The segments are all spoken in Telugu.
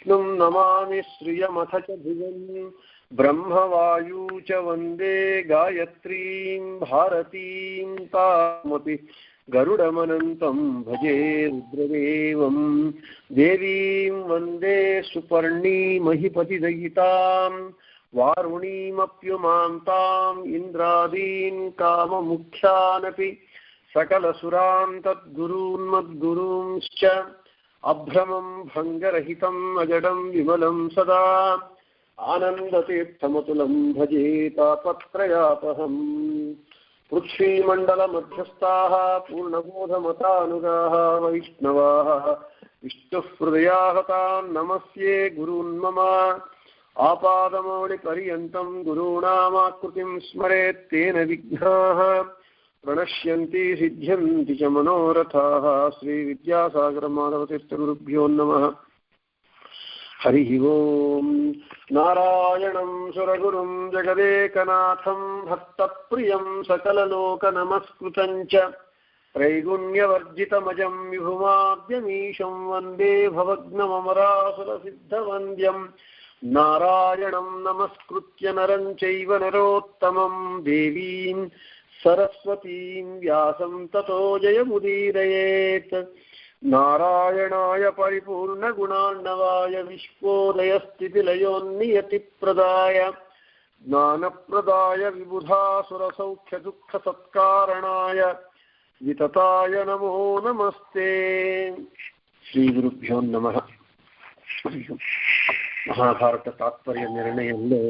विष्णुं नमामि श्रियमथ च भुवं ब्रह्मवायू च वन्दे गायत्रीं भारतीं तामपि गरुडमनन्तं भजे रुद्रदेवं देवीं वन्दे सुपर्णीमहिपतिदयितां वारुणीमप्युमान्ताम् इन्द्रादीन् काममुख्यानपि सकलसुरान् तद्गुरून्मद्गुरूंश्च अभ्रमं भङ्गरहितम् अजडं विमलं सदा आनन्दतीर्थमतुलं भजे तापत्रयापहम् पृथ्वीमण्डलमध्यस्थाः पूर्णबोधमतानुगाः वैष्णवाः विष्णुहृदयाहतान् नमस्ये गुरून् मम आपादमौलिपर्यन्तं गुरूणामाकृतिं स्मरेत् तेन विघ्नाः प्रणश्यन्ति सिद्ध्यन्ति च मनोरथाः। श्रीविद्यासागरमाधवतीर्थगुरुभ्यो नमः। हरिः ओम्। नारायणं सुरगुरुं जगदेकनाथं भक्तप्रियं सकललोकनमस्कृतं च त्रैगुण्यवर्जितमजं विभुमाद्यमीशं वन्दे भवग्नममरासुरसिद्धवन्द्यं नारायणं नमस्कृत्य नरं चैव नरोत्तमं देवीं सरस्वतीं व्यासं ततो जयमुदीरयेत्। नारायणाय परिपूर्णगुणार्णवाय विश्वोदयस्थितिलयोन्नियतिप्रदाय ज्ञानप्रदाय विबुधासुरसौख्यदुःखसत्कारणाय वितताय नमो नमस्ते। श्रीगुरुभ्यो नमः। మహాభారత తాత్పర్య నిర్ణయంలో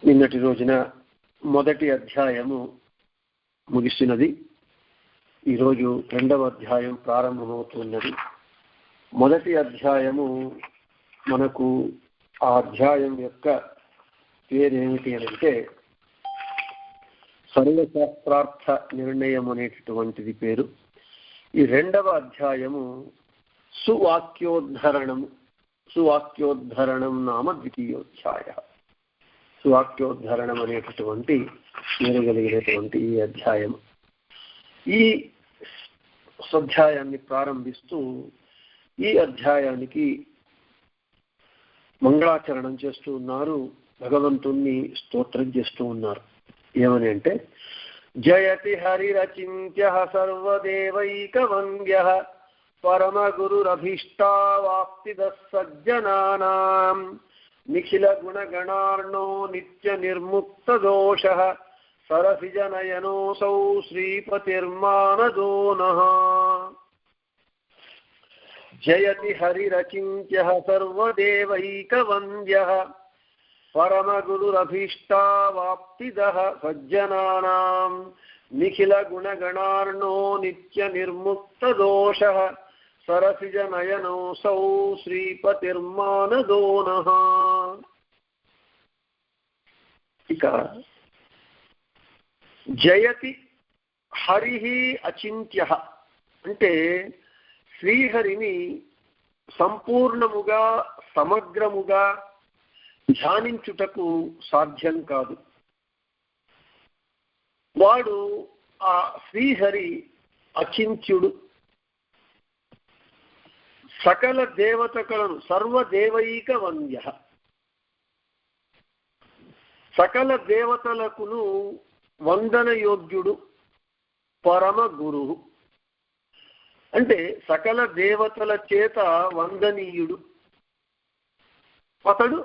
నిన్నటి రోజున మొదటి అధ్యాయము ముగిసినది. ఈరోజు రెండవ అధ్యాయం ప్రారంభమవుతున్నది. మొదటి అధ్యాయము మనకు ఆ అధ్యాయం యొక్క పేరేమిటి అంటే సర్వశాస్త్రార్థ నిర్ణయం అనేటటువంటిది పేరు. ఈ రెండవ అధ్యాయము సువాక్యోద్ధరణం నామ ద్వితీయోధ్యాయ. సువాక్యోద్ధరణం అనేటటువంటి పేరు కలిగినటువంటి ఈ అధ్యాయం. ఈ అధ్యాయాన్ని ప్రారంభిస్తూ ఈ అధ్యాయానికి మంగళాచరణం చేస్తూ ఉన్నారు, భగవంతుణ్ణి స్తోత్రం చేస్తూ ఉన్నారు. ఏమని అంటే జయతి హరిరచింత్య సర్వదేవైకవంద్య పరమగురురభీష్టావాప్తిదః సజ్జనానాం నిఖిల గుణగణార్ణో నిత్య నిర్ముక్తదోషః సరసిజనయనోసౌ శ్రీపతిర్మానదో నః. జయతి హరిరచింత్యః సర్వదేవైకవంద్యః పరమగురురభీష్టావాప్తిదః సజ్జనానాం నిఖిల గుణగణార్ణో నిత్య నిర్ముక్తదోషః సరసిజనయనోసౌ శ్రీపతిర్మానదో నః. ఇక జయతి హరిః అచింత్యః అంటే శ్రీహరిని సంపూర్ణముగా సమగ్రముగా ధ్యానించుటకు సాధ్యం కాదు. వాడు ఆ శ్రీహరి అచింత్యుడు. సకల దేవతలను సర్వదేవైక వంద్య, సకల దేవతలకును వందన యోగ్యుడు. పరమ గురువు అంటే సకల దేవతల చేత వందనీయుడు. అతడు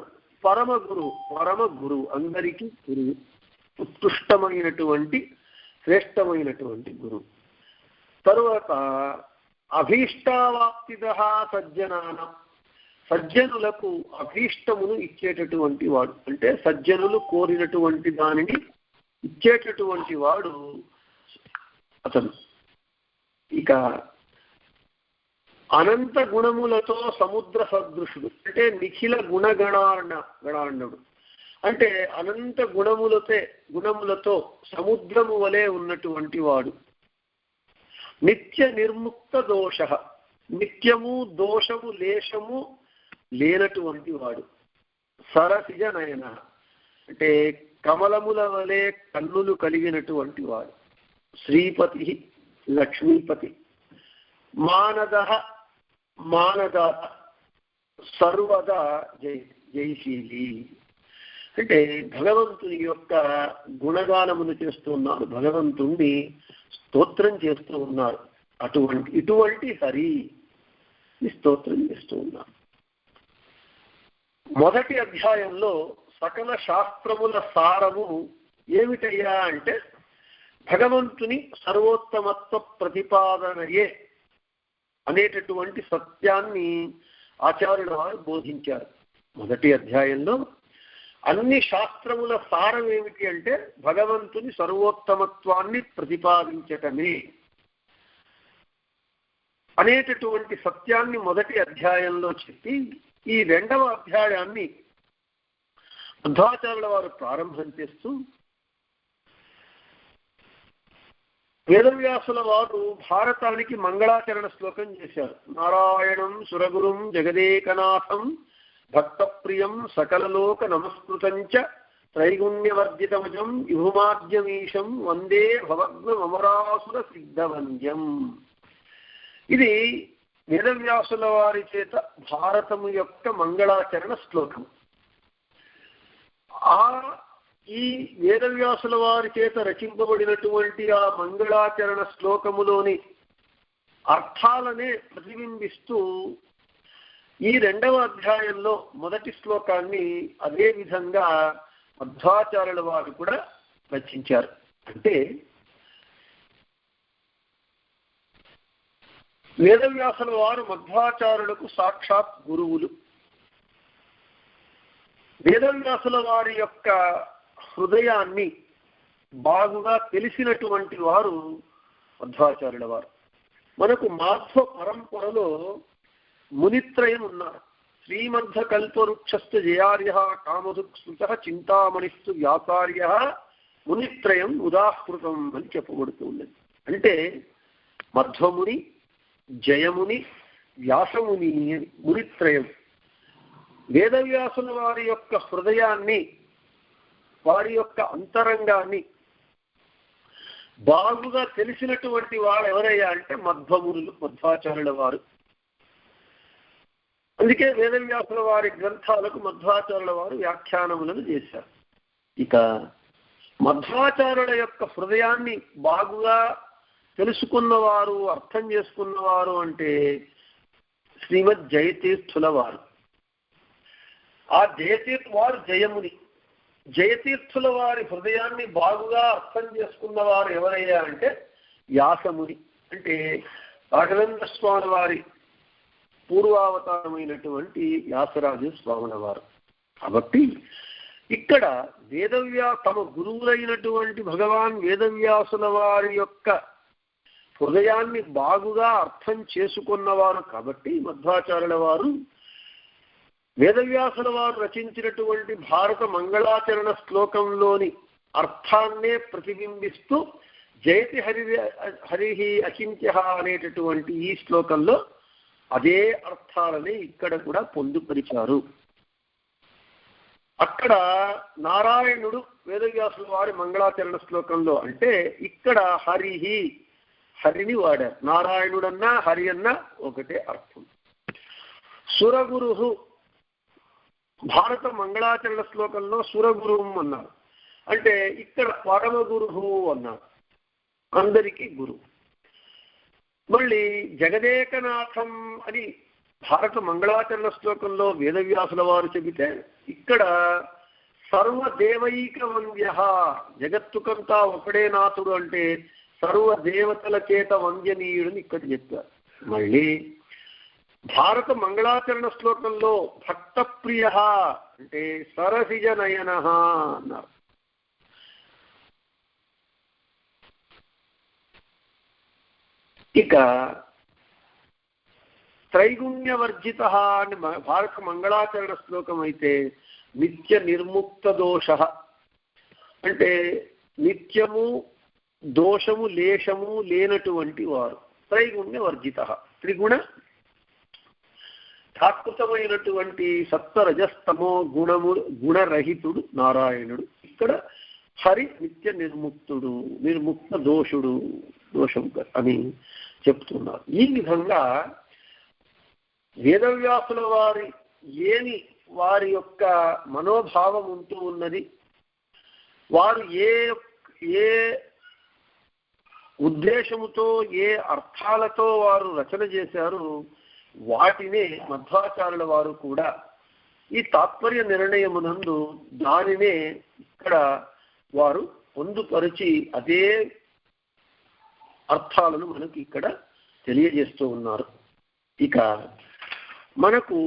పరమ గురువు, అందరికీ గురువు, ఉత్కృష్టమైనటువంటి శ్రేష్టమైనటువంటి గురువు. తరువాత అభీష్టావాప్తిదః సజ్జనానాం, సజ్జనులకు అభీష్టమును ఇచ్చేటటువంటి వాడు, అంటే సజ్జనులు కోరినటువంటి దానిని ఇచ్చేటటువంటి వాడు అతను. ఇక అనంత గుణములతో సముద్ర సదృశుడు అంటే నిఖిల గణార్ణుడు అంటే అనంత గుణములతో సముద్రము వలె ఉన్నటువంటి వాడు. నిత్య నిర్ముక్త దోష, నిత్యము దోషము లేశము లేనటువంటి వాడు. సరసిజ నయన అంటే కమలముల వలె కన్నులు కలిగినటువంటి వాడు. శ్రీపతి లక్ష్మీపతి. మానద మానదాత, సర్వదా జయశీలి. అంటే భగవంతుని యొక్క గుణగానమును చేస్తూ ఉన్నారు, భగవంతుణ్ణి స్తోత్రం చేస్తూ ఉన్నారు. ఇటువంటి హరి స్తోత్రం చేస్తూ ఉన్నారు. మొదటి అధ్యాయంలో సకల శాస్త్రముల సారము ఏమిటయ్యా అంటే భగవంతుని సర్వోత్తమత్వ ప్రతిపాదనయే అనేటటువంటి సత్యాన్ని ఆచార్యుల వారు బోధించారు. మొదటి అధ్యాయంలో అన్ని శాస్త్రముల సారం ఏమిటి అంటే భగవంతుని సర్వోత్తమత్వాన్ని ప్రతిపాదించటమే అనేటటువంటి సత్యాన్ని మొదటి అధ్యాయంలో చెప్పి ఈ రెండవ అధ్యాయాన్ని మధ్వాచార్యుల వారు ప్రారంభం చేస్తూ వేదవ్యాసుల వారు భారతానికి మంగళాచరణ శ్లోకం చేశారు. నారాయణం సురగురుం జగదేకనాథం భక్తప్రియం సకలలోక నమస్కృతంచ త్రైగుణ్యవర్జితమజం విభుమాద్యమీశం వందే భవగ్నమరాసుర సిద్ధవంద్యం. ఇది వేదవ్యాసుల వారి చేత భారతము యొక్క మంగళాచరణ శ్లోకం. ఈ వేదవ్యాసుల వారి చేత రచింపబడినటువంటి ఆ మంగళాచరణ శ్లోకములోని అర్థాలనే ప్రతిబింబిస్తూ ఈ రెండవ అధ్యాయంలో మొదటి శ్లోకాన్ని అదే విధంగా మధ్వాచార్యుల వారు కూడా రచించారు. అంటే వేదవ్యాసుల వారు మధ్వాచార్యులకు సాక్షాత్ గురువులు. వేదవ్యాసుల వారి యొక్క హృదయాన్ని బాగుగా తెలిసినటువంటి వారు మధ్వాచార్యుల వారు. మనకు మాధ్వ పరంపరలో మునిత్రయం ఉన్నారు. శ్రీమద్ధ కల్పవృక్షస్థ జయార్య కామధుక్స్మృత చింతామణిస్తు వ్యాసార్య మునిత్రయం ఉదాహృతం అని చెప్పబడుతూ ఉన్నది. అంటే మధ్వముని, జయముని, వ్యాసముని మునిత్రయం వేదవ్యాసుల వారి యొక్క హృదయాన్ని, వారి యొక్క అంతరంగాన్ని బాగుగా తెలిసినటువంటి వారు ఎవరయ్యా అంటే మధ్వమునులు, మధ్వాచార్యుల వారు. అందుకే వేదవ్యాసుల వారి గ్రంథాలకు మధ్వాచార్యుల వారు వ్యాఖ్యానములను చేశారు. ఇక మధ్వాచార్యుల యొక్క హృదయాన్ని బాగుగా తెలుసుకున్నవారు, అర్థం చేసుకున్నవారు అంటే శ్రీమద్ జయతీర్థుల వారు. ఆ వారు జయముని. జయతీర్థుల వారి హృదయాన్ని బాగుగా అర్థం చేసుకున్నవారు ఎవరయ్యా అంటే వ్యాసముని. అంటే రాఘవేంద్ర స్వామి వారి పూర్వావతారమైనటువంటి వ్యాసరాజు స్వాముల వారు. కాబట్టి ఇక్కడ తమ గురువులైనటువంటి భగవాన్ వేదవ్యాసుల వారి యొక్క హృదయాన్ని బాగుగా అర్థం చేసుకున్నవారు. కాబట్టి మధ్వాచార్యుల వారు వేదవ్యాసుల వారు రచించినటువంటి భారత మంగళాచరణ శ్లోకంలోని అర్థాన్నే ప్రతిబింబిస్తూ జయతి హరి అచింత్య అనేటటువంటి ఈ శ్లోకంలో అదే అర్థాలని ఇక్కడ కూడా పొందుపరిచారు. అక్కడ నారాయణుడు వేదవ్యాసుల వారి మంగళాచరణ శ్లోకంలో అంటే ఇక్కడ హరిని వాడారు. నారాయణుడన్నా హరి అన్నా ఒకటే అర్థం. సురగురు భారత మంగళాచరణ శ్లోకంలో సురగురుం అన్నారు. అంటే ఇక్కడ పరమ గురువు అన్నారు, అందరికీ గురువు. మళ్ళీ జగదేకనాథం అని భారత మంగళాచరణ శ్లోకంలో వేదవ్యాసుల వారు చెబితే ఇక్కడ సర్వదేవైక వంద్య, జగత్తుకంతా ఒకడే నాథుడు అంటే సర్వదేవతల చేత వంద్యనీయుడని ఇక్కడ చెప్పారు. మళ్ళీ భారత మంగళాచరణ శ్లోకంలో భక్తప్రియ అంటే సరసిజ నయన అన్నారు. ఇక త్రైగుణ్యవర్జిత అని భారత మంగళాచరణ శ్లోకం అయితే నిత్య నిర్ముక్త దోష అంటే నిత్యము దోషము లేశము లేనటువంటి వారు. త్రైగుణ్యవర్జిత త్రిగుణ తాత్కృతమైనటువంటి సప్తరజస్తమో గుణరహితుడు నారాయణుడు. ఇక్కడ హరి నిత్య నిర్ముక్తుడు, నిర్ముక్త దోషం అని చెప్తున్నారు. ఈ విధంగా వేదవ్యాసుల వారి ఏమి వారి యొక్క మనోభావం ఉంటూ ఉన్నది, వారు ఏ ఉద్దేశముతో ఏ అర్థాలతో వారు రచన చేశారు, వాటినే మధ్వాచార్యుల వారు కూడా ఈ తాత్పర్య నిర్ణయమునందు దానినే ఇక్కడ వారు పొందుపరిచి అదే అర్థాలను మనకు ఇక్కడ తెలియజేస్తూ ఉన్నారు. ఇక మనకు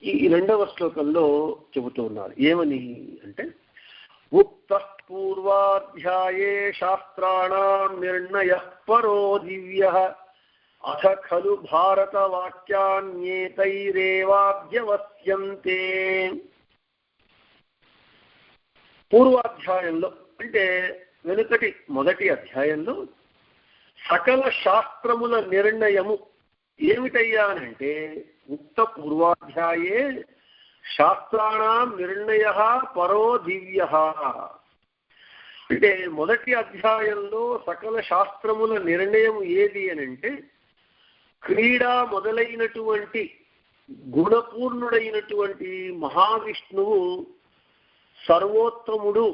ఈ రెండవ శ్లోకంలో చెబుతూ ఉన్నారు ఏమని అంటే, ఉక్త పూర్వాధ్యాయే శాస్త్రాణాం నిర్ణయః పరో దివ్యః అథ ఖలు భారత వాక్యాన్యేతైరేవాభ్యవస్యంతే. పూర్వాధ్యాయంలో అంటే వెనుకటి మొదటి అధ్యాయంలో సకల శాస్త్రముల నిర్ణయము ఏమిటయ్యా అంటే, ఉక్త పూర్వాధ్యాయే శాస్త్రాణం నిర్ణయః పరో దివ్యః అంటే మొదటి అధ్యాయంలో సకల శాస్త్రముల నిర్ణయం ఏది అని అంటే, క్రీడ మొదలైనటువంటి గుణపూర్ణుడైనటువంటి మహావిష్ణువు సర్వోత్తముడు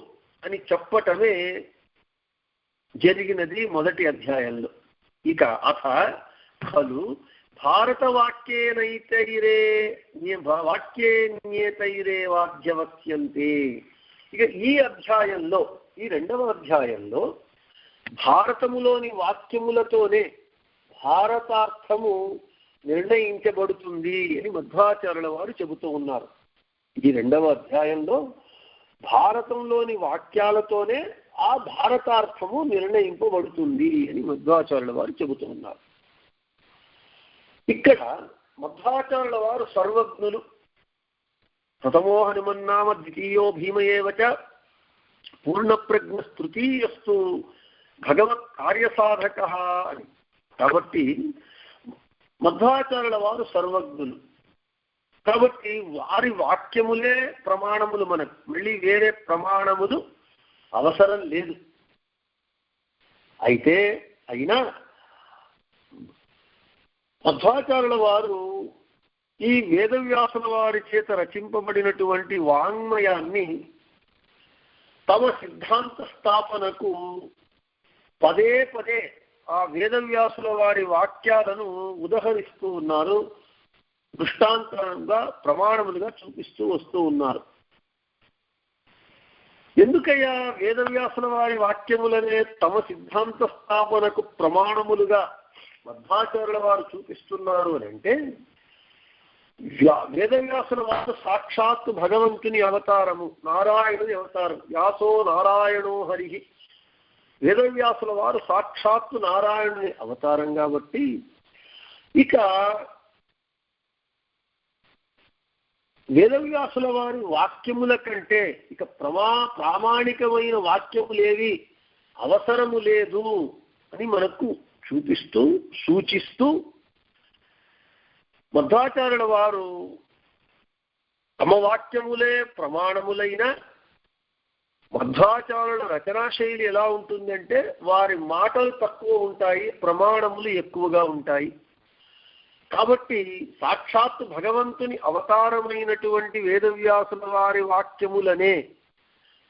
అని చెప్పటమే జరిగినది మొదటి అధ్యాయంలో. ఇక అథ ఖలు భారత వాక్యేన్యేతైరే వాద్యవస్యంతే. ఇక ఈ అధ్యాయంలో, ఈ రెండవ అధ్యాయంలో భారతములోని వాక్యములతోనే భారతార్థము నిర్ణయించబడుతుంది అని మధ్వాచార్యుల వారు చెబుతూ ఉన్నారు. ఈ రెండవ అధ్యాయంలో భారతంలోని వాక్యాలతోనే ఆ భారతార్థము నిర్ణయింపబడుతుంది అని మధ్వాచార్యుల వారు చెబుతూ ఉన్నారు. ఇక్కడ మధ్వాచార్యుల వారు సర్వజ్ఞులు. ప్రథమో హనుమన్నామ ద్వితీయో భీమయేవచ పూర్ణప్రజ్ఞ తృతీయస్తు భగవత్ కార్యసాధక అని. కాబట్టి మధ్వాచార్యుల వారు సర్వజ్ఞులు. కాబట్టి వారి వాక్యములే ప్రమాణములు, మనకు మళ్ళీ వేరే ప్రమాణములు అవసరం లేదు. అయినా మధ్వాచార్యుల వారు ఈ వేదవ్యాసుల వారి చేత రచింపబడినటువంటి వాంగ్మయాన్ని తమ సిద్ధాంత స్థాపనకు పదే పదే ఆ వేదవ్యాసుల వారి వాక్యాలను ఉదహరిస్తూ ఉన్నారు, దృష్టాంతంగా ప్రమాణములుగా చూపిస్తూ వస్తూ ఉన్నారు. ఎందుకయ్యా వేదవ్యాసుల వారి వాక్యములనే తమ సిద్ధాంత స్థాపనకు ప్రమాణములుగా మధ్వాచార్యుల వారు చూపిస్తున్నారు అని అంటే, వేదవ్యాసుల వారు సాక్షాత్తు భగవంతుని అవతారము, నారాయణుని అవతారం. వ్యాసో నారాయణో హరి. వేదవ్యాసుల వారు సాక్షాత్తు నారాయణుని అవతారం కాబట్టి ఇక వేదవ్యాసుల వారి వాక్యముల కంటే ఇక ప్రామాణికమైన వాక్యములేవి అవసరము లేదు అని మనకు సూచిస్తూ మధ్వాచార్యుల వారు తమ వాక్యములే ప్రమాణములైన మధ్వాచార్యుల రచనా శైలి ఎలా ఉంటుందంటే, వారి మాటలు తక్కువ ఉంటాయి, ప్రమాణములు ఎక్కువగా ఉంటాయి. కాబట్టి సాక్షాత్తు భగవంతుని అవతారమైనటువంటి వేదవ్యాసుల వారి వాక్యములనే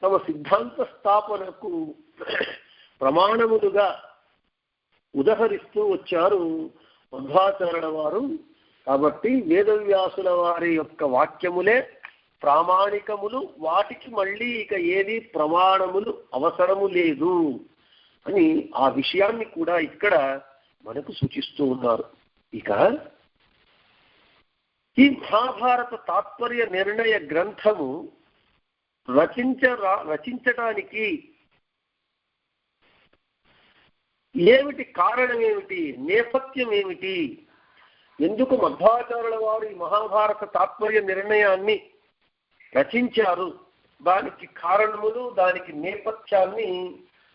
తమ సిద్ధాంత స్థాపనకు ప్రమాణములుగా ఉదహరిస్తూ వచ్చారు మధ్వాచార్యుల వారు. కాబట్టి వేదవ్యాసుల వారి యొక్క వాక్యములే ప్రామాణికములు, వాటికి మళ్ళీ ఇక ఏది ప్రమాణములు అవసరము లేదు అని ఆ విషయాన్ని కూడా ఇక్కడ మనకు సూచిస్తూ ఉన్నారు. ఇక ఈ మహాభారత తాత్పర్య నిర్ణయ గ్రంథము రచించటానికి ఏమిటి కారణం, ఏమిటి నేపథ్యం, ఏమిటి, ఎందుకు మధ్వాచార్యుల వారు ఈ మహాభారత తాత్పర్య నిర్ణయాన్ని రచించారు, దానికి కారణములు, దానికి నేపథ్యాన్ని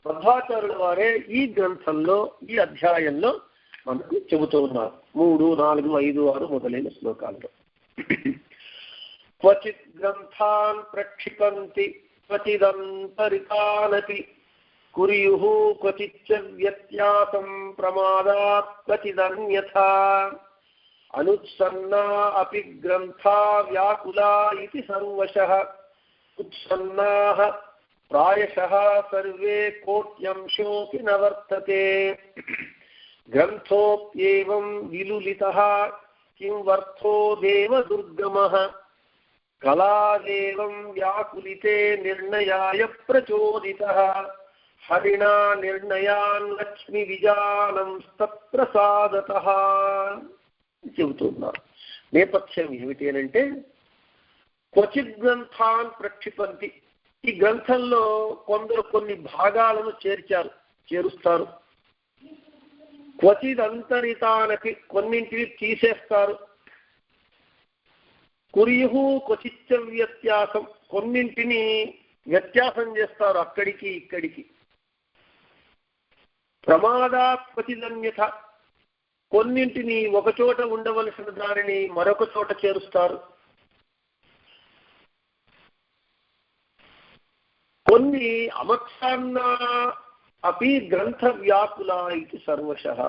మధ్వాచార్యుల వారే ఈ గ్రంథంలో, ఈ అధ్యాయంలో మనకు చెబుతూ ఉన్నారు. 3, 4, 5, 6 మొదలైన శ్లోకాల్లో. క్వచిత్ గ్రంథాన్ ప్రక్షిపంతి క్వచిదంతరితానపి కుర్యుః క్వచిచ్చ వ్యత్యాసం ప్రమాదాత్ క్వచిదన్యథా అనుత్సన్నా అపి గ్రంథా వ్యాకులా ఇతి సర్వశః ఉత్సన్నాః ప్రాయశః సర్వే కోట్యంశోపి న వర్తతే గ్రంథోప్యేవం విలులితః కిం వర్తో దేవ దుర్గమః కళాదేవం వ్యాకులితే నిర్ణయాయ ప్రచోదితః హరిణా నిర్ణయాన్ లక్ష్మి విజానం తత్ప్రసాదతః చెబుతున్నారు. నేపథ్యం ఏమిటి అంటే క్వచిత్ గ్రంథాన్ ప్రక్షిపంతి. ఈ గ్రంథంలో కొందరు కొన్ని భాగాలను చేరుస్తారు. క్వచిత్ అంతరితానకి, కొన్నింటిని తీసేస్తారు. కుర్యుః క్వచిచ్చ వ్యత్యాసం, కొన్నింటిని వ్యత్యాసం చేస్తారు అక్కడికి ఇక్కడికి. ప్రమాదాత్ క్వచిదన్యథ, కొన్నింటిని ఒక చోట ఉండవలసిన దానిని మరొక చోట చేరుస్తారు. కొన్ని అమత్సాన్నా అపి గ్రంథ వ్యాకులా ఇది సర్వశః,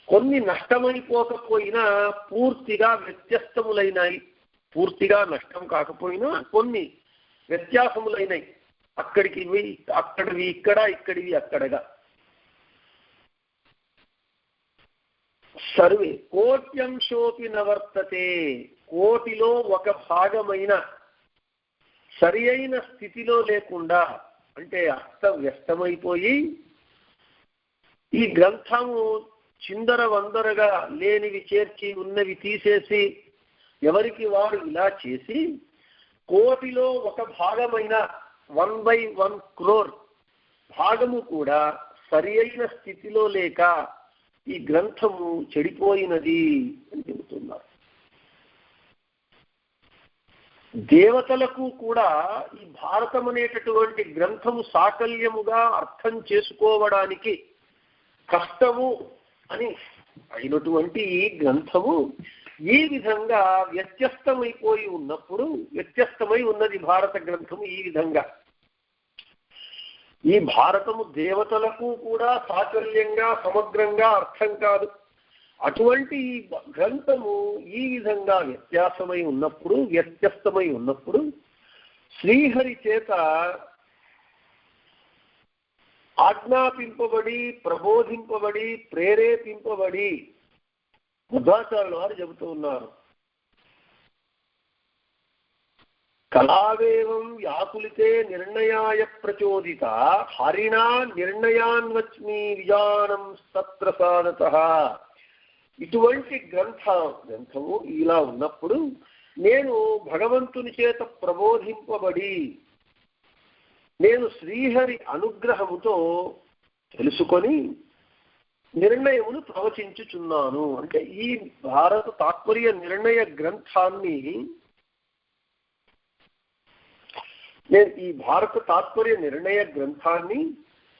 కొన్ని నష్టమైపోకపోయినా పూర్తిగా వ్యత్యస్తములైనాయి. పూర్తిగా నష్టం కాకపోయినా కొన్ని వ్యత్యాసములైనాయి. అక్కడికి అక్కడివి ఇక్కడ, ఇక్కడివి అక్కడగా. సర్వే కోట్యంశోపి నవర్తతే, కోటిలో ఒక భాగమైన సరి అయిన స్థితిలో లేకుండా, అంటే అస్తవ్యస్తమైపోయి ఈ గ్రంథము చిందర వందరగా లేనివి చేర్చి ఉన్నవి తీసేసి ఎవరికి వారు ఇలా చేసి కోటిలో ఒక భాగమైన 1/1 crore భాగము కూడా సరి అయిన స్థితిలో లేక ఈ గ్రంథము చెడిపోయినది అని చెబుతున్నారు. దేవతలకు కూడా ఈ భారతం అనేటటువంటి గ్రంథము సాకల్యముగా అర్థం చేసుకోవడానికి కష్టము అని అయినటువంటి ఈ గ్రంథము ఈ విధంగా వ్యత్యస్తమైపోయి ఉన్నప్పుడు, వ్యత్యస్తమై ఉన్నది భారత గ్రంథము. ఈ విధంగా ఈ భారతము దేవతలకు కూడా సాకల్యంగా సమగ్రంగా అర్థం కాదు. అటువంటి ఈ గ్రంథము ఈ విధంగా వ్యత్యస్తమై ఉన్నప్పుడు శ్రీహరి చేత ఆజ్ఞాపింపబడి, ప్రబోధింపబడి, ప్రేరేపింపబడి మధ్వాచార్యుల వారు చెబుతూ ఉన్నారు. కళావేవం వ్యాకులితే నిర్ణయాయ ప్రచోదిత హరిణా నిర్ణయాన్వచ్మి విజానం తత్ప్రసాదతః. ఇటువంటి గ్రంథము ఇలా ఉన్నప్పుడు నేను భగవంతుని చేత ప్రబోధింపబడి నేను శ్రీహరి అనుగ్రహముతో తెలుసుకొని నిర్ణయమును ప్రవచించుచున్నాను. అంటే ఈ భారత తాత్పర్య నిర్ణయ గ్రంథాన్ని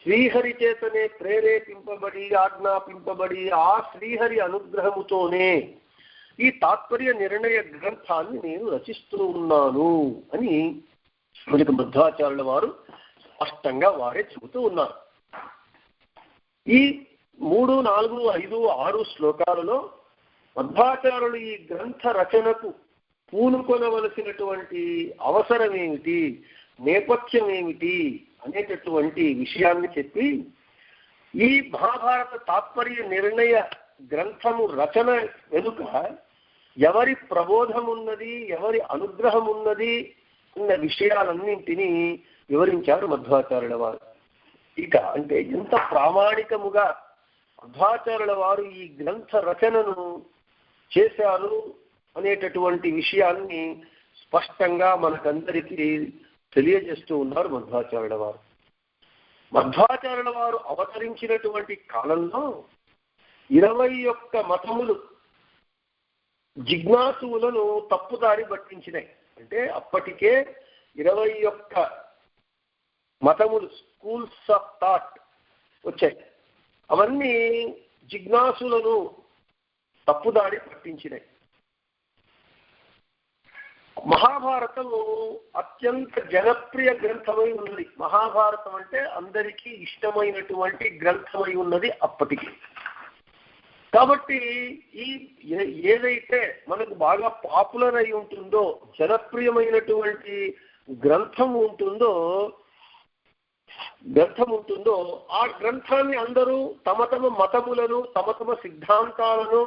శ్రీహరి చేతనే ప్రేరేపింపబడి, ఆజ్ఞాపింపబడి ఆ శ్రీహరి అనుగ్రహముతోనే ఈ తాత్పర్య నిర్ణయ గ్రంథాన్ని నేను రచిస్తూ ఉన్నాను అని మనకి మధ్వాచార్యుల వారు స్పష్టంగా వారే చెబుతూ ఉన్నారు. ఈ 3, 4, 5, 6 శ్లోకాలలో మధ్వాచార్యులు ఈ గ్రంథ రచనకు పూనుకొనవలసినటువంటి అవసరం ఏమిటి, నేపథ్యం ఏమిటి అనేటటువంటి విషయాన్ని చెప్పి ఈ మహాభారత తాత్పర్య నిర్ణయ గ్రంథము రచన వెనుక ఎవరి ప్రబోధం ఉన్నది, ఎవరి అనుగ్రహం ఉన్నది అన్న విషయాలన్నింటినీ వివరించారు మధ్వాచార్యుల వారు. ఇక అంటే ఎంత ప్రామాణికముగా మధ్వాచార్యుల వారు ఈ గ్రంథ రచనను చేశారు అనేటటువంటి విషయాన్ని స్పష్టంగా మనకందరికీ తెలియజేస్తూ ఉన్నారు మధ్వాచార్యుల వారు. మధ్వాచార్యుల వారు అవతరించినటువంటి కాలంలో 21 మతములు జిజ్ఞాసువులను తప్పుదారి పట్టించినాయి. అంటే అప్పటికే 21 మతములు, స్కూల్స్ ఆఫ్ థాట్ వచ్చాయి. అవన్నీ జిజ్ఞాసులను తప్పుదారి పట్టించినాయి. మహాభారతము అత్యంత జనప్రియ గ్రంథమై ఉన్నది. మహాభారతం అంటే అందరికీ ఇష్టమైనటువంటి గ్రంథమై ఉన్నది అప్పటికి. కాబట్టి ఈ ఏదైతే మనకు బాగా పాపులర్ అయి ఉంటుందో, జనప్రియమైనటువంటి గ్రంథం ఉంటుందో ఆ గ్రంథాన్ని అందరూ తమ తమ మతములను, తమ తమ సిద్ధాంతాలను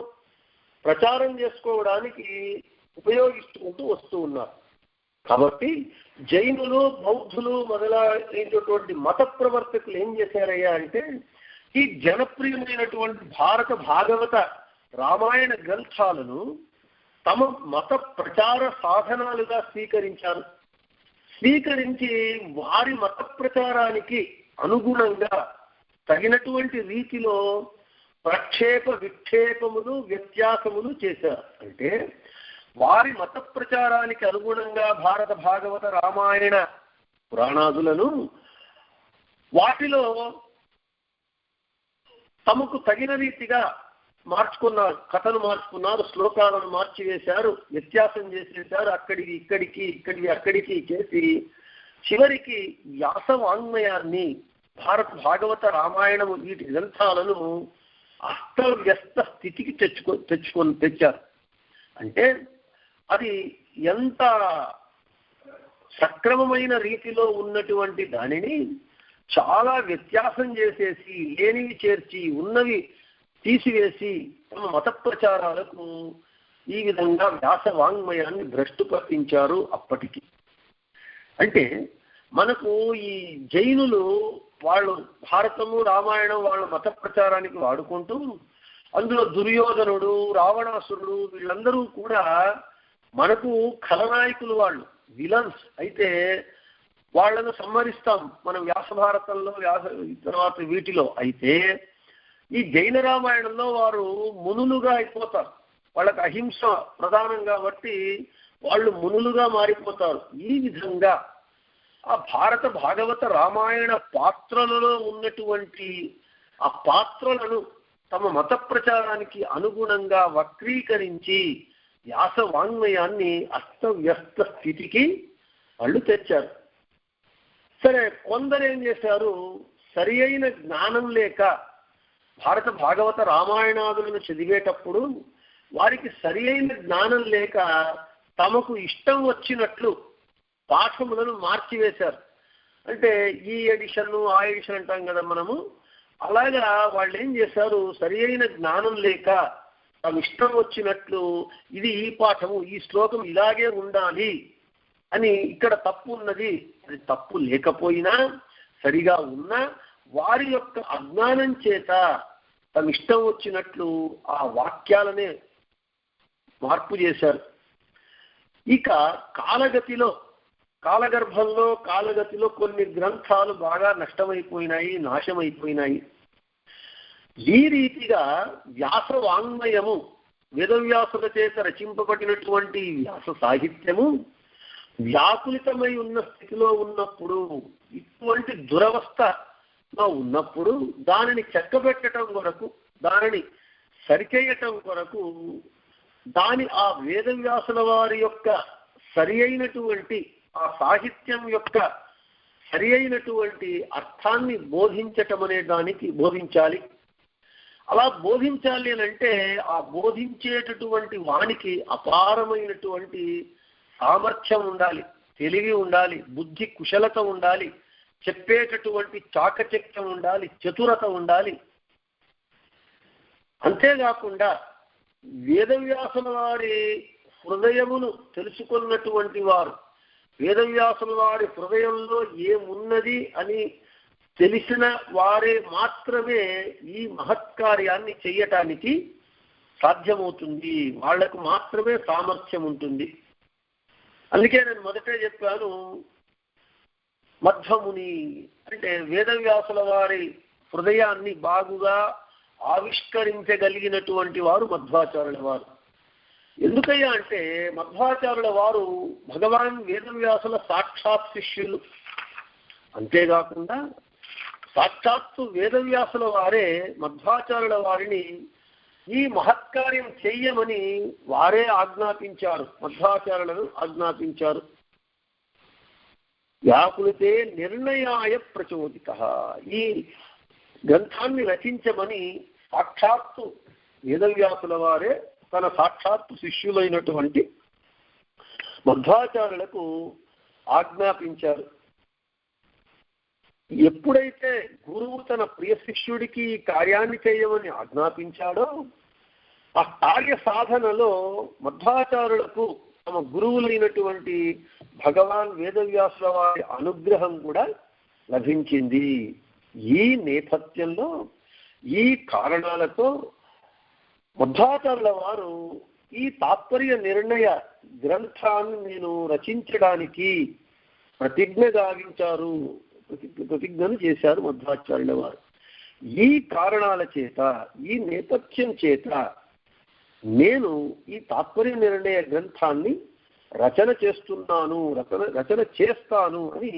ప్రచారం చేసుకోవడానికి ఉపయోగిస్తుంటూ వస్తూ ఉన్నారు. కాబట్టి జైనులు, బౌద్ధులు మొదలైనటువంటి మత ప్రవర్తకులు ఏం చేశారయ్యా అంటే, ఈ జనప్రియమైనటువంటి భారత భాగవత రామాయణ గ్రంథాలను తమ మత ప్రచార సాధనాలుగా స్వీకరించి వారి మత ప్రచారానికి అనుగుణంగా తగినటువంటి రీతిలో విక్షేపములు వ్యత్యాసములు చేశారు. అంటే వారి మత ప్రచారానికి అనుగుణంగా భారత భాగవత రామాయణ పురాణాదులను వాటిలో తమకు తగిన రీతిగా మార్చుకున్నారు, కథను మార్చుకున్నారు, శ్లోకాలను మార్చివేశారు, వ్యత్యాసం చేసేశారు, ఇక్కడికి చేసి చివరికి వ్యాస వాంగ్మయాన్ని, భారత భాగవత రామాయణము వీటి గ్రంథాలను అస్తవ్యస్త స్థితికి తెచ్చారు. అంటే అది ఎంత సక్రమమైన రీతిలో ఉన్నటువంటి దానిని చాలా వ్యత్యాసం చేసేసి, లేనివి చేర్చి ఉన్నవి తీసివేసి తమ మత ప్రచారాలకు ఈ విధంగా వ్యాస వాంగ్మయాన్ని భ్రష్టు పట్టించారు. అప్పటికి అంటే మనకు ఈ జైనులు వాళ్ళు భారతము రామాయణం వాళ్ళ మత ప్రచారానికి వాడుకుంటూ, అందులో దుర్యోధనుడు, రావణాసురుడు వీళ్ళందరూ కూడా మనకు ఖలనాయకులు, వాళ్ళు విలన్స్. అయితే వాళ్లను సంహరిస్తాం మనం వ్యాస భారతంలో, తర్వాత వీటిలో. అయితే ఈ జైన రామాయణంలో వారు మునులుగా అయిపోతారు. వాళ్ళకి అహింస ప్రధానం కాబట్టి వాళ్ళు మునులుగా మారిపోతారు. ఈ విధంగా ఆ భారత భాగవత రామాయణ పాత్రలలో ఉన్నటువంటి ఆ పాత్రలను తమ మత ప్రచారానికి అనుగుణంగా వక్రీకరించి వ్యాస వాంగ్మయాన్ని అస్తవ్యస్త స్థితికి వాళ్ళు తెచ్చారు. సరే, కొందరు ఏం చేశారు, సరి అయిన జ్ఞానం లేక భారత భాగవత రామాయణాదులను చదివేటప్పుడు వారికి సరి అయిన జ్ఞానం లేక తమకు ఇష్టం వచ్చినట్లు పాఠములను మార్చివేశారు. అంటే ఈ ఎడిషన్ ఆ ఎడిషన్ అంటాం కదా మనము, అలాగా వాళ్ళు ఏం చేశారు, సరి అయిన జ్ఞానం లేక తమ ఇష్టం వచ్చినట్లు ఇది ఈ పాఠము, ఈ శ్లోకం ఇలాగే ఉండాలి అని, ఇక్కడ తప్పు ఉన్నది, అది తప్పు లేకపోయినా సరిగా ఉన్నా వారి యొక్క అజ్ఞానం చేత తమ ఇష్టం వచ్చినట్లు ఆ వాక్యాలనే మార్పు చేశారు. ఇక కాలగతిలో కొన్ని గ్రంథాలు బాగా నష్టమైపోయినాయి, నాశమైపోయినాయి. ఈ రీతిగా వ్యాస వాంగ్మయము, వేదవ్యాసుల చేత రచింపబడినటువంటి వ్యాస సాహిత్యము వ్యాకులితమై ఉన్న స్థితిలో ఉన్నప్పుడు, ఇటువంటి దురవస్థలో ఉన్నప్పుడు దానిని చెక్కబెట్టడం కొరకు, దానిని సరిచేయటం కొరకు, ఆ వేదవ్యాసుల వారి యొక్క సరి అయినటువంటి ఆ సాహిత్యం యొక్క సరి అయినటువంటి అర్థాన్ని బోధించటం అనే దానికి బోధించాలి. అలా బోధించాలి అని అంటే ఆ బోధించేటటువంటి వానికి అపారమైనటువంటి సామర్థ్యం ఉండాలి, తెలివి ఉండాలి, బుద్ధి కుశలత ఉండాలి, చెప్పేటటువంటి చాకచక్యం ఉండాలి, చతురత ఉండాలి. అంతేకాకుండా వేదవ్యాసుల వారి హృదయమును తెలుసుకున్నటువంటి వారు, వేదవ్యాసుల వారి హృదయంలో ఏమున్నది అని తెలిసిన వారే మాత్రమే ఈ మహత్కార్యాన్ని చెయ్యటానికి సాధ్యమవుతుంది, వాళ్లకు మాత్రమే సామర్థ్యం ఉంటుంది. అందుకే నేను మొదటే చెప్పాను, మధ్వముని అంటే వేదవ్యాసుల వారి హృదయాన్ని బాగుగా ఆవిష్కరించగలిగినటువంటి వారు మధ్వాచార్యుల వారు. ఎందుకయ్యా అంటే మధ్వాచార్యుల వారు భగవాన్ వేదవ్యాసుల సాక్షాత్ శిష్యులు. అంతేకాకుండా సాక్షాత్తు వేదవ్యాసుల వారే మధ్వాచార్యుల వారిని ఈ మహత్కార్యం చెయ్యమని వారే ఆజ్ఞాపించారు, మధ్వాచార్యులను ఆజ్ఞాపించారు. వ్యాకులితే నిర్ణయాయ ప్రచోదిత, ఈ గ్రంథాన్ని రచించమని సాక్షాత్తు వేదవ్యాసుల వారే తన సాక్షాత్తు శిష్యులైనటువంటి మధ్వాచార్యులకు ఆజ్ఞాపించారు. ఎప్పుడైతే గురువు తన ప్రియ శిష్యుడికి ఈ కార్యాన్ని చేయమని ఆజ్ఞాపించాడో ఆ కార్య సాధనలో మధ్వాచార్యులకు తమ గురువులైనటువంటి భగవాన్ వేదవ్యాసుల వారి అనుగ్రహం కూడా లభించింది. ఈ నేపథ్యంలో ఈ కారణాలతో మధ్వాచార్యుల వారు ఈ తాత్పర్య నిర్ణయ గ్రంథాన్ని నేను రచించడానికి ప్రతిజ్ఞను చేశారు మధ్వాచార్యుల వారు. ఈ కారణాల చేత, ఈ నేపథ్యం చేత నేను ఈ తాత్పర్య నిర్ణయ గ్రంథాన్ని రచన చేస్తాను అని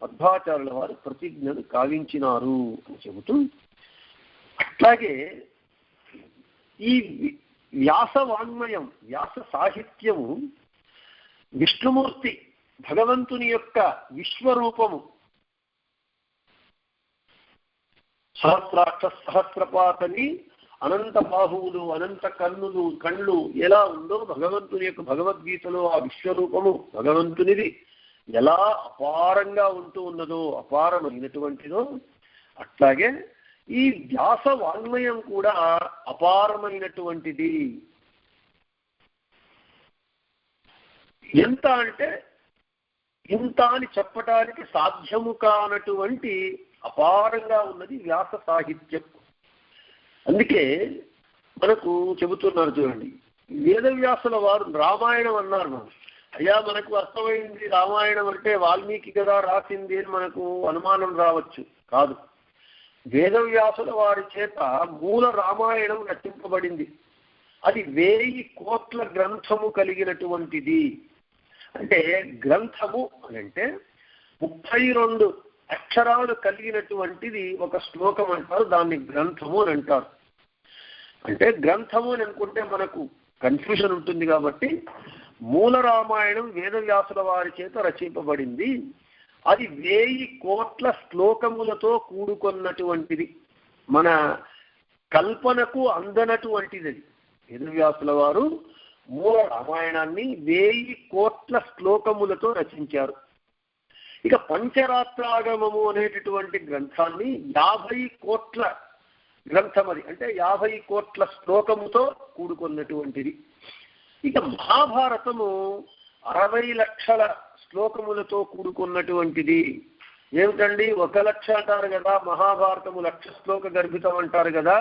మధ్వాచార్యుల వారు ప్రతిజ్ఞను కావించినారు అని చెబుతూ, అట్లాగే ఈ వ్యాస వాంగ్మయం, వ్యాస సాహిత్యము విష్ణుమూర్తి భగవంతుని యొక్క విశ్వరూపము. సహస్రాక్ష సహస్రపాతని అనంత బాహువులు, అనంత కళ్ళు ఎలా ఉందో భగవంతుని యొక్క భగవద్గీతలో ఆ విశ్వరూపము భగవంతునిది ఎలా అపారంగా ఉంటూ ఉన్నదో, అపారమైనటువంటిదో, అట్లాగే ఈ వ్యాస వాంగ్మయం కూడా అపారమైనటువంటిది. ఎంత అంటే ఇంత అని చెప్పటానికి సాధ్యము కానటువంటి అపారంగా ఉన్నది వ్యాస సాహిత్యం. అందుకే మనకు చెబుతున్నారు చూడండి, వేదవ్యాసుల వారు రామాయణం అన్నారు. మనం అయ్యా మనకు అర్థమైంది రామాయణం అంటే వాల్మీకి కదా రాసింది అని మనకు అనుమానం రావచ్చు. కాదు, వేదవ్యాసుల వారి చేత మూల రామాయణం రచింపబడింది. అది 1000 కోట్ల గ్రంథము కలిగినటువంటిది. అంటే గ్రంథము అని అంటే 32 అక్షరాలు కలిగినటువంటిది ఒక శ్లోకం అంటారు, దాన్ని గ్రంథము అని అంటారు. అంటే గ్రంథము అని అనుకుంటే మనకు కన్ఫ్యూజన్ ఉంటుంది కాబట్టి మూల రామాయణం వేదవ్యాసుల వారి చేత రచింపబడింది. అది 1000 కోట్ల శ్లోకములతో కూడుకున్నటువంటిది, మన కల్పనకు అందనటువంటిది. వేదవ్యాసుల వారు మూల రామాయణాన్ని 1000 కోట్ల శ్లోకములతో రచించారు. ఇక పంచరాత్రాగమము అనేటటువంటి గ్రంథాన్ని 50 కోట్ల గ్రంథం, అది అంటే 50 కోట్ల శ్లోకముతో కూడుకున్నటువంటిది. ఇక మహాభారతము 60 లక్షల శ్లోకములతో కూడుకున్నటువంటిది. ఏమిటండి 1 లక్ష అంటారు కదా, మహాభారతము 1,00,000 శ్లోక గర్భితం అంటారు కదా,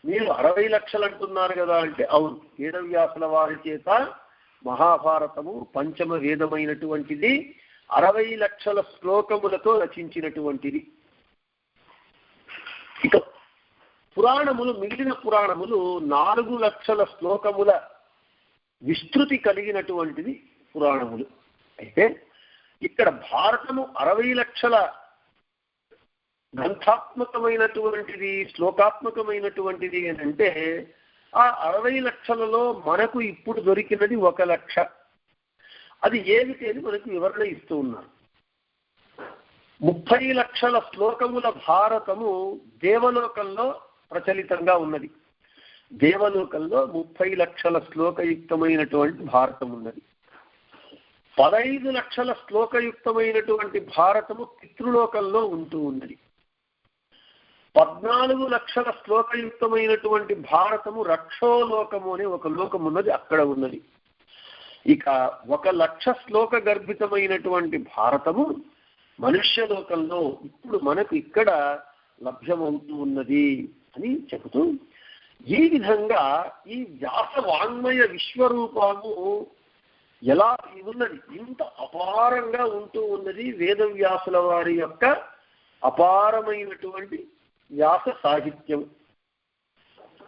మీరు 60 లక్షలు అంటున్నారు కదా అంటే అవును, వేదవ్యాసుల వారి చేత మహాభారతము పంచమ వేదమైనటువంటిది 60 లక్షల శ్లోకములతో రచించినటువంటిది. ఇక పురాణములు, మిగిలిన పురాణములు 4 లక్షల శ్లోకముల విస్తృతి కలిగినటువంటిది పురాణములు. అయితే ఇక్కడ భారతము 60 లక్షల గ్రంథాత్మకమైనటువంటిది, శ్లోకాత్మకమైనటువంటిది అని అంటే ఆ 60 లక్షలలో మనకు ఇప్పుడు దొరికినది 1 లక్ష. అది ఏమిటి అని మనకు వివరణ ఇస్తూ ఉన్నారు. 30 లక్షల శ్లోకముల భారతము దేవలోకంలో ప్రచలితంగా ఉన్నది. దేవలోకంలో 30 లక్షల శ్లోకయుక్తమైనటువంటి భారతం ఉన్నది. 15 లక్షల శ్లోకయుక్తమైనటువంటి భారతము పితృలోకంలో ఉంటూ ఉన్నది. 14 లక్షల శ్లోకయుక్తమైనటువంటి భారతము రక్షోలోకము అనే ఒక లోకం ఉన్నది, అక్కడ ఉన్నది. ఇక 1 లక్ష శ్లోక గర్భితమైనటువంటి భారతము మనుష్యలోకంలో ఇప్పుడు మనకు ఇక్కడ లభ్యమవుతూ ఉన్నది అని చెబుతూ, ఈ విధంగా ఈ వ్యాస వాంగ్మయ విశ్వరూపము ఎలా ఉన్నది, ఇంత అపారంగా ఉంటూ ఉన్నది వేదవ్యాసుల వారి యొక్క అపారమైనటువంటి వ్యాస సాహిత్యం.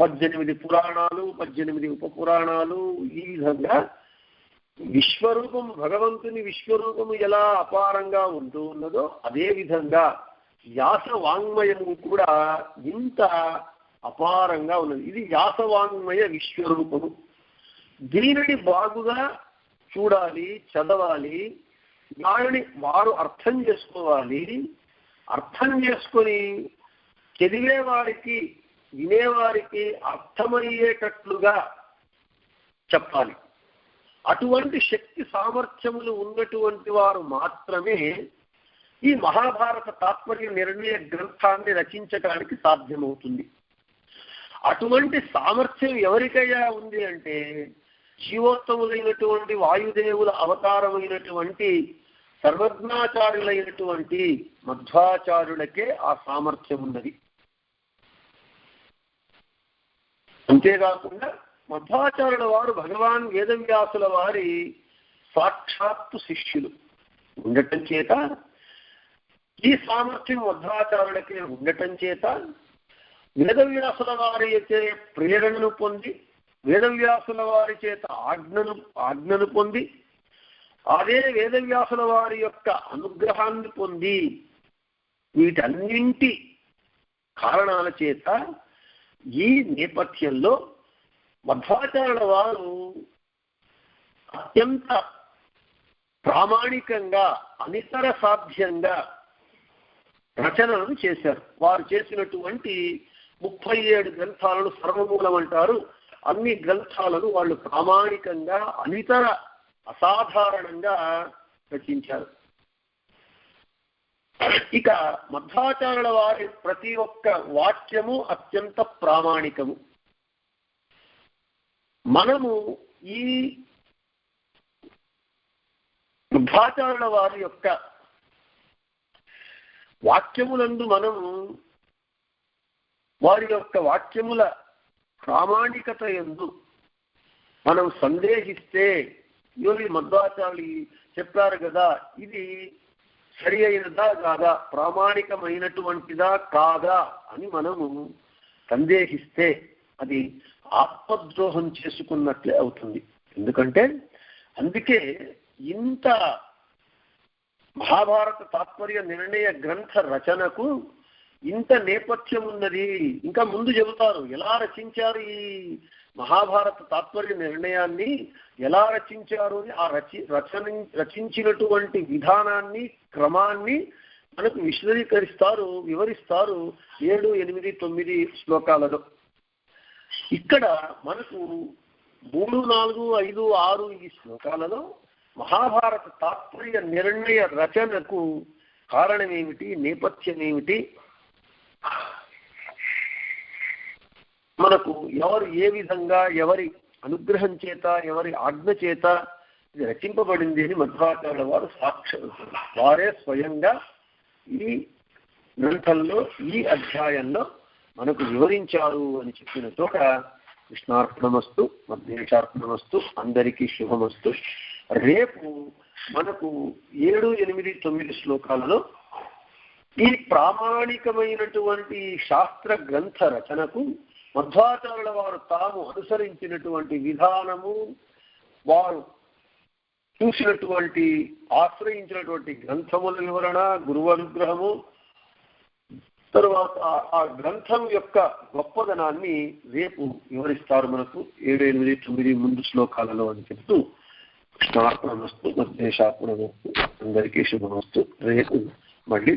18 పురాణాలు, 18 ఉపపురాణాలు, ఈ విధంగా విశ్వరూపం, భగవంతుని విశ్వరూపము ఎలా అపారంగా ఉంటూ ఉన్నదో అదే విధంగా వ్యాస వాంగ్మయము కూడా ఇంత అపారంగా ఉన్నది. ఇది వ్యాస వాంగ్మయ విశ్వరూపము. దీనిని బాగుగా చూడాలి, చదవాలి, దానిని వారు అర్థం చేసుకోవాలి. అర్థం చేసుకొని చదివే వారికి వినేవారికి అర్థమయ్యేటట్లుగా చెప్పాలి. అటువంటి శక్తి సామర్థ్యములు ఉన్నటువంటి వారు మాత్రమే ఈ మహాభారత తాత్పర్య నిర్ణయ గ్రంథాన్ని రచించడానికి సాధ్యమవుతుంది. అటువంటి సామర్థ్యం ఎవరికైనా ఉంది అంటే జీవోత్తములైనటువంటి వాయుదేవుల అవతారమైనటువంటి సర్వజ్ఞాచార్యులైనటువంటి మధ్వాచార్యులకే ఆ సామర్థ్యం ఉన్నది. అంతేకాకుండా మధ్వాచార్యుల వారు భగవాన్ వేదవ్యాసుల వారి సాక్షాత్తు శిష్యులు ఉండటం చేత ఈ సామర్థ్యం మధ్వాచార్యులకే ఉండటం చేత వేదవ్యాసుల వారి అయితే ప్రేరణను పొంది వేదవ్యాసుల వారి చేత ఆజ్ఞను పొంది అదే వేదవ్యాసుల వారి యొక్క అనుగ్రహాన్ని పొంది వీటన్నింటి కారణాల చేత ఈ నేపథ్యంలో మధ్వాచార్యుల వారు అత్యంత ప్రామాణికంగా అనితర సాధ్యంగా రచనలను చేశారు. వారు చేసినటువంటి 37 గ్రంథాలను సర్వమూలం అంటారు. అన్ని గ్రంథాలను వాళ్ళు ప్రామాణికంగా అనితర అసాధారణంగా రచించారు. ఇక మధ్వాచార్యుల వారి ప్రతి ఒక్క వాక్యము అత్యంత ప్రామాణికము. మనము ఈ మధ్వాచార్యుల వారి యొక్క వాక్యములందు మనము వారి యొక్క వాక్యముల ప్రామాణికత యందు మనం సందేహిస్తే యోగి మధ్వాచార్యులు చెప్పారు కదా, ఇది సరి అయినదా కాదా, ప్రామాణికమైనటువంటిదా కాదా అని మనము సందేహిస్తే అది ఆత్మద్రోహం చేసుకున్నట్లే అవుతుంది. ఎందుకంటే అందుకే ఇంత మహాభారత తాత్పర్య నిర్ణయ గ్రంథ రచనకు ఇంత నేపథ్యం ఉన్నది. ఇంకా ముందు చెబుతారు ఎలా రచించారు ఈ మహాభారత తాత్పర్య నిర్ణయాన్ని, ఎలా రచించారు అని ఆ రచించినటువంటి విధానాన్ని క్రమాన్ని మనకు విశదీకరిస్తారు, వివరిస్తారు 7, 8, 9 శ్లోకాలలో. ఇక్కడ మనకు 3, 4, 5, 6 ఈ శ్లోకాలలో మహాభారత తాత్పర్య నిర్ణయ రచనకు కారణమేమిటి, నేపథ్యం ఏమిటి, మనకు ఎవరు ఏ విధంగా ఎవరి అనుగ్రహం చేత ఎవరి ఆజ్ఞ చేత ఇది రచింపబడింది అని మధ్వాచార్యుల వారు వారే స్వయంగా ఈ గ్రంథంలో ఈ అధ్యాయంలో మనకు వివరించారు అని చెప్పిన చోట కృష్ణార్పణమస్తు, మధ్యేశార్పణమస్తు, అందరికీ శుభమస్తు. రేపు మనకు 7, 8, 9 శ్లోకాలలో ఈ ప్రామాణికమైనటువంటి శాస్త్ర గ్రంథ రచనకు మధ్వాచార్యుల వారు తాము అనుసరించినటువంటి విధానము, వారు చూసినటువంటి ఆశ్రయించినటువంటి గ్రంథముల వివరణ, గురువు అనుగ్రహము, తరువాత ఆ గ్రంథం యొక్క గొప్పదనాన్ని రేపు వివరిస్తారు మనకు 7, 8, 9 ముందు శ్లోకాలలో అని చెప్తూ కృష్ణార్పణమస్తు, మధ్యేశార్పణమస్తు, అందరికీ శుభమస్తు. రేపు మళ్ళీ